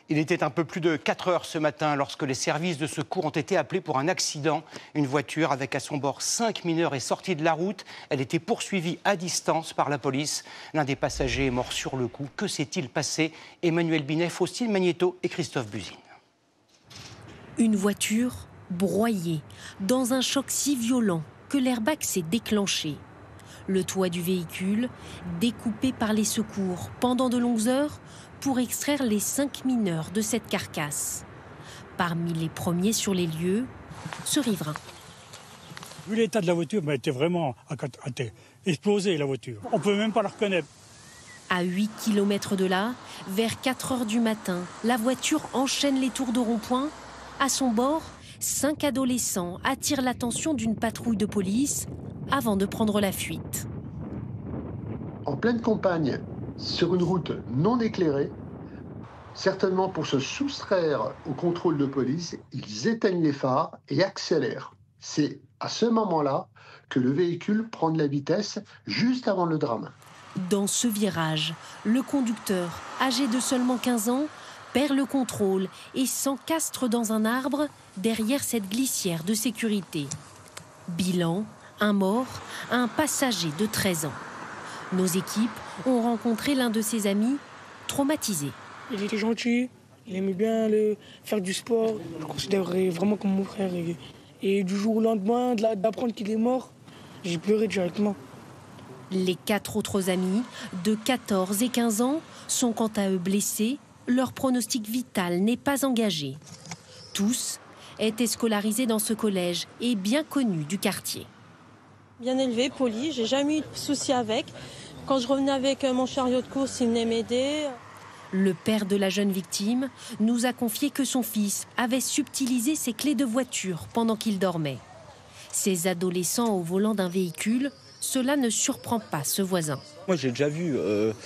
Il était un peu plus de 4 heures ce matin lorsque les services de secours ont été appelés pour un accident. Une voiture avec à son bord 5 mineurs est sortie de la route. Elle était poursuivie à distance par la police. L'un des passagers est mort sur le coup. Que s'est-il passé? Emmanuel Binet, Faustine Magnéto et Christophe Buzine. Une voiture broyée dans un choc si violent que l'airbag s'est déclenché. Le toit du véhicule découpé par les secours pendant de longues heures pour extraire les 5 mineurs de cette carcasse. Parmi les premiers sur les lieux, ce riverain. Vu l'état de la voiture, elle était vraiment explosée, la voiture. On ne peut même pas la reconnaître. À 8 km de là, vers 4 heures du matin, la voiture enchaîne les tours de rond-point. À son bord, 5 adolescents attirent l'attention d'une patrouille de police avant de prendre la fuite. En pleine campagne, sur une route non éclairée, certainement pour se soustraire au contrôle de police, ils éteignent les phares et accélèrent. C'est à ce moment-là que le véhicule prend de la vitesse juste avant le drame. Dans ce virage, le conducteur, âgé de seulement 15 ans, perd le contrôle et s'encastre dans un arbre derrière cette glissière de sécurité. Bilan, un mort, un passager de 13 ans. Nos équipes ont rencontré l'un de ses amis, traumatisé. Il était gentil, il aimait bien faire du sport. Je le considérerais vraiment comme mon frère. Et du jour au lendemain, d'apprendre qu'il est mort, j'ai pleuré directement. Les 4 autres amis, de 14 et 15 ans, sont quant à eux blessés. Leur pronostic vital n'est pas engagé. Tous étaient scolarisés dans ce collège et bien connus du quartier. Bien élevé, poli, j'ai jamais eu de soucis avec. Quand je revenais avec mon chariot de course, il venait m'aider. Le père de la jeune victime nous a confié que son fils avait subtilisé ses clés de voiture pendant qu'il dormait. Ces adolescents au volant d'un véhicule, cela ne surprend pas ce voisin. Moi, j'ai déjà vu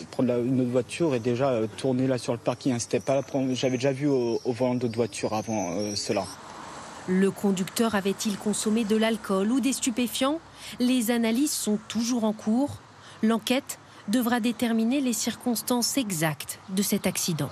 prendre une autre voiture et déjà tourner là sur le parking. C'était pas j'avais déjà vu au volant d'autres voitures avant cela. Le conducteur avait-il consommé de l'alcool ou des stupéfiants? Les analyses sont toujours en cours. L'enquête devra déterminer les circonstances exactes de cet accident.